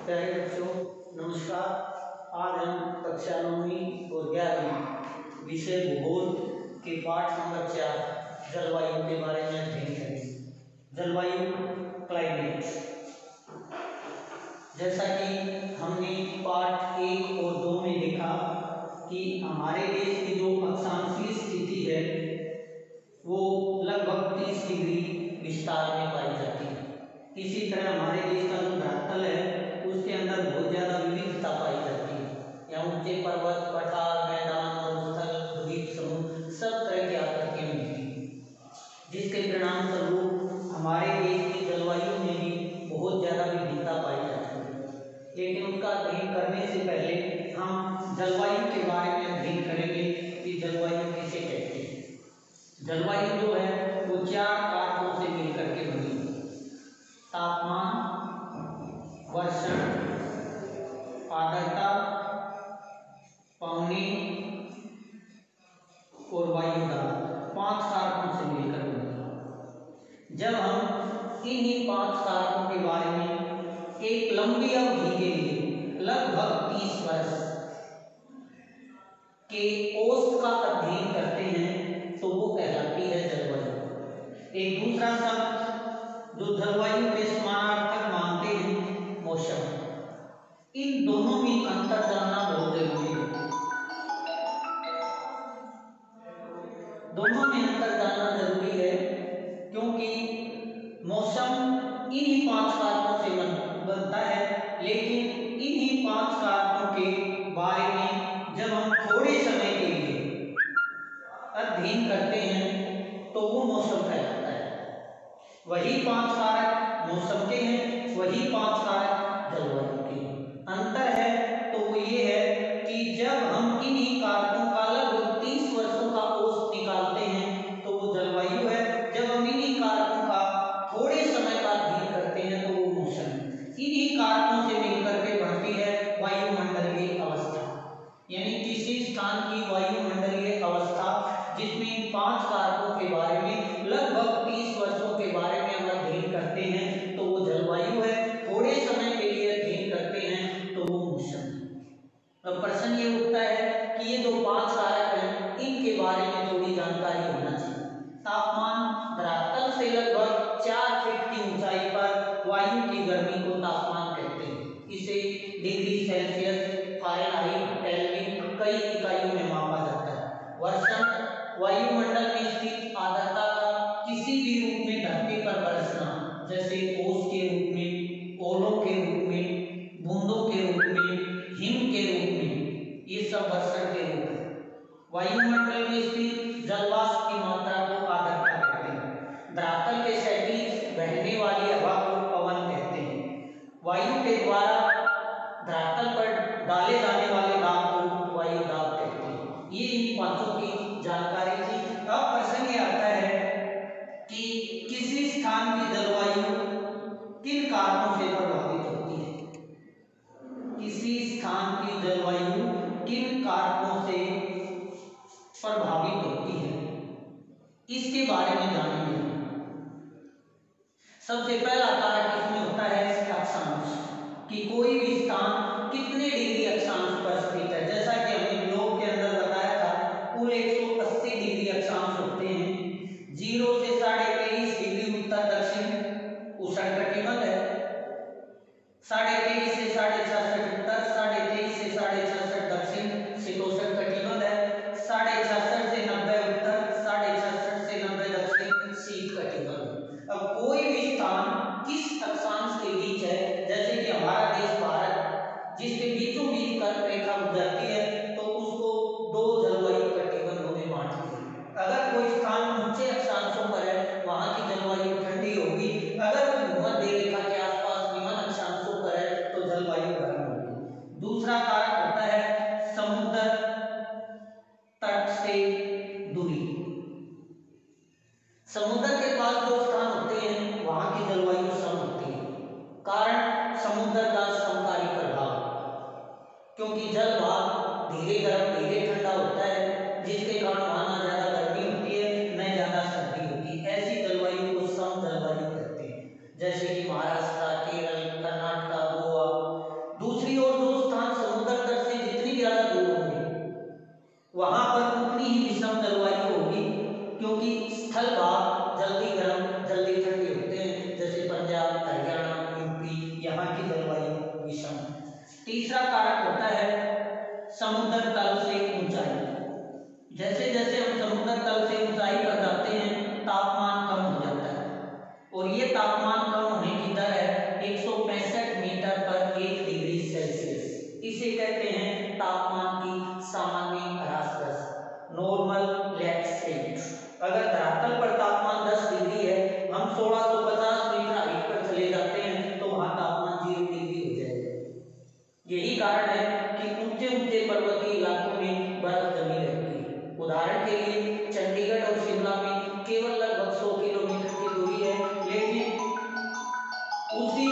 प्यारे बच्चों, नमस्कार। आज हम कक्षा 9वीं और 11वीं विषय भूगोल के पाठ नंबर 4 जलवायु के बारे में अध्ययन करेंगे। जलवायु, क्लाइमेट। जैसा कि हमने पाठ 1 और 2 में देखा कि हमारे देश की जो अक्षांशीय स्थिति है वो लगभग 30 डिग्री विस्तार में पाई जाती है। इसी तरह हमारे देश का जो धरातल है उसके अंदर बहुत ज़्यादा विविधता पाई जाती है। यहाँ ऊंचे पर्वत, पठार, मैदान, मरुस्थल, द्वीप समूह सब तरह की आकृतियाँ मिलती हैं, जिसके परिणाम स्वरूप हमारे देश की जलवायु में भी बहुत ज़्यादा विविधता पाई जाती है। लेकिन उसका अध्ययन करने से पहले हम जलवायु के बारे में अध्ययन करेंगे कि जलवायु किसे कहते हैं। जलवायु जो है वो 4 कारकों से मिलकर के बनी है: तापमान, वर्षण, आर्द्रता, पानी और वायु दाब। 5 कारकों से मिलकर बनी है। जब हम इन्हीं 5 कारकों के बारे में एक लंबी अवधि के लिए लगभग 30 वर्ष के औसत का अध्ययन करते हैं तो वो कहलाती है जलवायु। एक दूसरा शब्द जो जलवायु के समानार्थक मानते हैं, मौसम। इन दोनों में अंतर जानना बहुत जरूरी है। दोनों में अंतर जानना जरूरी है क्योंकि मौसम इन्हीं 5 कारकों से बनता है, लेकिन इन्हीं 5 कारकों के बारे में जब हम थोड़े समय के लिए अध्ययन करते हैं तो वो मौसम कहलाता है। वही 5 कारक मौसम के हैं, वही 5 कारक जलवायु के हैं। अंतर है तो वो ये है कि जब हम इन्हीं कारकों का लगभग 30 वर्षों का औसत निकालते हैं तो वो जलवायु है। जब हम इन्हीं कारकों का थोड़े समय का अध्ययन करते हैं तो वो मौसम। इन्हीं कारकों से मिलकर के बनती है वायुमंडलीय अवस्था, यानी किसी स्थान की वायुमंडलीय अवस्था जिसमें इन 5 कारकों के बारे में लगभग 30 वर्षों के बारे में हम अध्ययन करते हैं तो वो जलवायु है। थोड़े समय के लिए अध्ययन करते हैं तो वो मौसम। अब प्रश्न ये उठता है कि ये जो 5 कारक हैं इनके बारे में थोड़ी जानकारी होना चाहिए। तापमान, धरातल से लगभग 4 फीट की ऊंचाई पर वायु की गर्मी को तापमान कहते हैं। इसे डिग्री सेल्सियस, फ़ारेनहाइट, केल्विन कई इकाइयों में मापा जाता है। वर्षण, वायुमंडल में स्थित आर्द्रता का किसी भी रूप में धरती पर बरसना, जैसे ओस के रूप में, ओलों के रूप में, बूंदों के रूप में, हिम के रूप में, ये सब वर्षण के रूप है। वायुमंडल में स्थित जलवाष्प की मात्रा को आर्द्रता कहते हैं। धरातल के क्षैतिज बहने वाली हवा को पवन कहते हैं। वायु के द्वारा धरातल पर डाले जाने वाले दाब को वायु दाब कहते हैं। ये इन 5 की जानकारी थी। अब प्रश्न ये आता है कि किसी स्थान की जलवायु किन कारकों से प्रभावित होती है। किसी स्थान की जलवायु किन कारकों से प्रभावित होती है, इसके बारे में जानेंगे। सबसे पहला कारक इसमें होता है अक्षांश, कि कोई भी स्थान कितने डिग्री अक्षांश पर स्थित है। जैसा कि हमने ग्लोब के अंदर बताया था, कुल 180 डिग्री अक्षांश होते हैं। 0 से 23.5 डिग्री उत्तर दक्षिण उष्णकटिबंध है, 23.5 से 66.5 उत्तर, 23.5 से 66.5 दक्षिण शीतोष्ण कटिबंध है, 66.5 से 90 उत्तर, 66.5 से 90 दक्षिण शीत कटिबंध। अब कोई भी स्थान किस अक्षांश के बीच है, जैसे कि हमारा देश भारत जिसके बीचों बीच कर्क रेखा गुजरती है तो उसको 2 जलवायु कटिबंधों में बांट दिया। अगर कोई स्थान ऊंचे अक्षांशों पर है वहां की जलवायु ठंडी होगी, अगर कोई भूमध्य रेखा के आसपास निम्न अक्षांशों पर है तो जलवायु गर्म होगी। दूसरा कारक होता है समुद्र तट से दूरी। समुद्र के पास जो स्थान होते हैं वहां की जलवायु सम होती है। कारण समुद्र का समकारी प्रभाव, क्योंकि जल भाग धीरे गर्म धीरे ठंडा होता है, जिसके कारण वहां ना ज्यादा गर्मी होती है न ज्यादा सर्दी होती है। ऐसी जलवायु को सम जलवायु कहते हैं। जैसे कि महाराष्ट्र, केरल, कर्नाटक, गोवा, यहाँ की जलवायु विषम। तीसरा कारक होता है समुद्र तल से ऊंचाई। जैसे जैसे हम समुद्र तल से ऊंचाई पर जाते हैं तापमान कम हो जाता है और ये तापमान कम होने की दर है 165 मीटर पर 1 डिग्री सेल्सियस। इसे कहते हैं तापमान की सामान्य ह्रास, नॉर्मल लैक्स रेट। अगर धरातल पर तापमान 10 डिग्री है, हम 1650 मीटर हाइट पर चले जाते हैं तो वहां तापमान 0 डिग्री हो जाएगा। यही कारण है कि ऊंचे ऊंचे पर्वतीय इलाकों में बर्फ जमी रहती है। उदाहरण के लिए चंडीगढ़ और शिमला में केवल लगभग 100 किलोमीटर की दूरी है, लेकिन उसी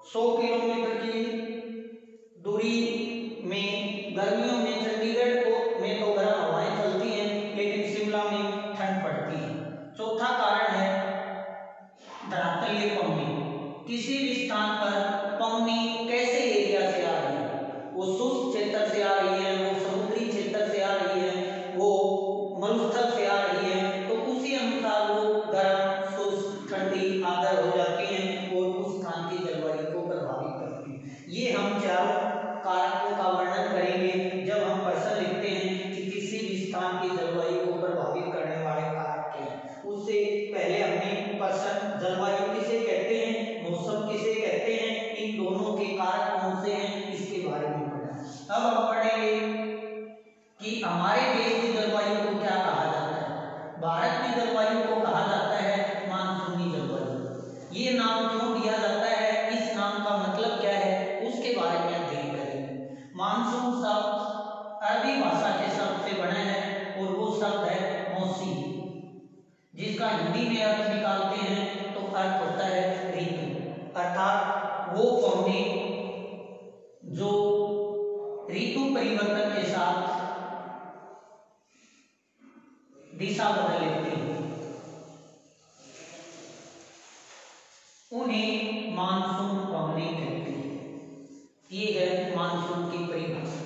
100 किलोमीटर की दूरी में गर्मियों में चंडीगढ़ में तो गर्म हवाएं चलती हैं, लेकिन शिमला में ठंड पड़ती है। चौथा कारण है धरातलीय पवनी। किसी भी स्थान पर पवनी कैसे एरिया से आ रही है, वो शुष्क क्षेत्र से आ रही है, वो समुद्री क्षेत्र से आ रही है, वो मरुस्थल से आ रही है, तो उसी अनुसार वो गर्म, शुष्क, ठंडी आदर हो जाती हैं और उस स्थान की जलवायु को प्रभावित करती हैं। ये हम चारों कारकों का वर्णन करेंगे जब हम प्रश्न लिखते हैं कि किसी भी स्थान की जलवायु को प्रभावित करने वाले कारक क्या हैं। उससे पहले हमने प्रश्न जलवायु किसे कहते हैं, मौसम किसे कहते हैं, इन दोनों के कारक कौन से हैं, इसके बारे में पढ़ा। अब हम पढ़ेंगे कि हमारे देश की जलवायु को क्या कहा जाता है। भारत की जलवायु को कहा जाता है मानसूनी जलवायु। ये नाम क्यों दिया जाता है, इस नाम का मतलब क्या है, उसके बारे में अध्ययन करेंगे। मानसून शब्द अरबी भाषा के शब्द से बना है और वो शब्द है मौसम, जिसका हिंदी में अर्थ निकालते हैं तो अर्थ होता है ऋतु, अर्थात वो पौधे जो ऋतु परिवर्तन के साथ दिशा बदल लेते हैं, उन्हें मानसून पौधे कहते हैं। ये है मानसून की परिभाषा।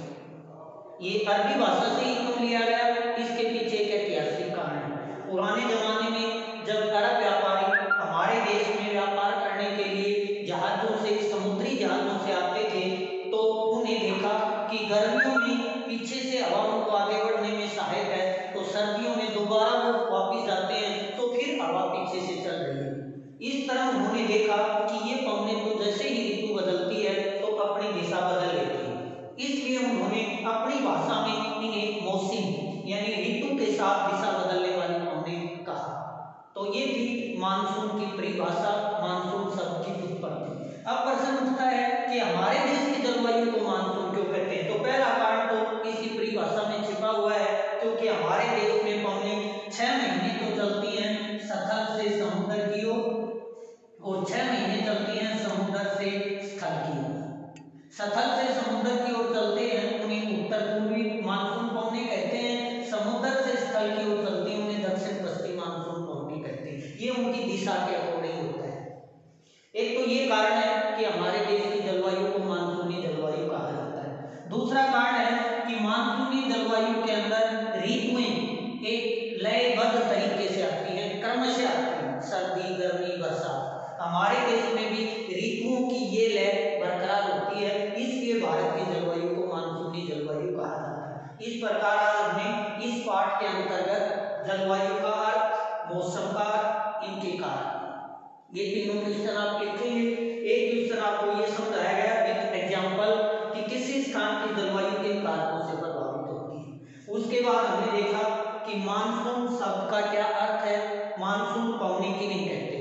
ये अरबी भाषा से ही क्यों लिया गया, इसके पीछे एक ऐतिहासिक कारण है। पुराने जमाने में जब अरब व्यापारी हमारे देश में व्यापार करने के लिए जहाजों से, समुद्री जहाजों से आते थे, तो उन्हें देखा कि गर्मियों में पीछे से हवा उनको आगे बढ़ने में सहायक है, तो सर्दियों में दोबारा वो वापिस जाते हैं तो फिर हवा पीछे से चल रही है। इस तरह उन्होंने देखा कि ये पवने तो जैसे ही ऋतु बदलती है तो अपनी दिशा बदल लेती है, इसलिए उन्होंने अपनी भाषा में इन्हें मौसम यानी ऋतु के साथ दिशा बदलने वाले पवने कहा। तो ये थी मानसून की परिभाषा, मानसून शब्द की उत्पत्ति। अब प्रश्न उठता है कि हमारे देश की जलवायु को मानसून क्यों कहते हैं। तो पहला कारण तो इसी परिभाषा में छिपा हुआ है, क्योंकि हमारे देश में पवने 6 महीने तो चलती हैं स्थल से समुद्र की ओर और 6 महीने चलती हैं समुद्र से स्थल की ओर। स्थल से समुद्र की ओर चलते हैं उन्हें उत्तर पूर्वी मानसून पवने कहते हैं, समुद्र से स्थल की ओर चलती हैं उन्हें दक्षिण पश्चिम मानसून पवने कहते हैं। ये उनकी दिशा के अकॉर्डिंग होता है। एक तो ये कारण है कि हमारे देश की जलवायु को मानसूनी जलवायु कहा जाता है। दूसरा कारण है कि मानसूनी जलवायु के अंदर ऋतुएं एक लयबद्ध तरीके से आती हैं, क्रमशः आती हैं, सर्दी, गर्मी, बरसात। हमारे देश में भी ऋतुओं की ये लय बरकरार होती है, इसलिए भारत की जलवायु को मानसूनी जलवायु कहा जाता है। इस प्रकार हमने इस पाठ के अंतर्गत जलवायु का अर्थ, मौसम का अर्थ, इनके कारण ये तीनों क्वेश्चन आप लिखेंगे। एक क्वेश्चन आपको ये समझाया गया विद एग्जांपल कि किसी स्थान की जलवायु किन कारकों से प्रभावित होती है। उसके बाद हमने देखा कि मानसून शब्द का क्या अर्थ है, मानसून पवने किन्हें कहते हैं।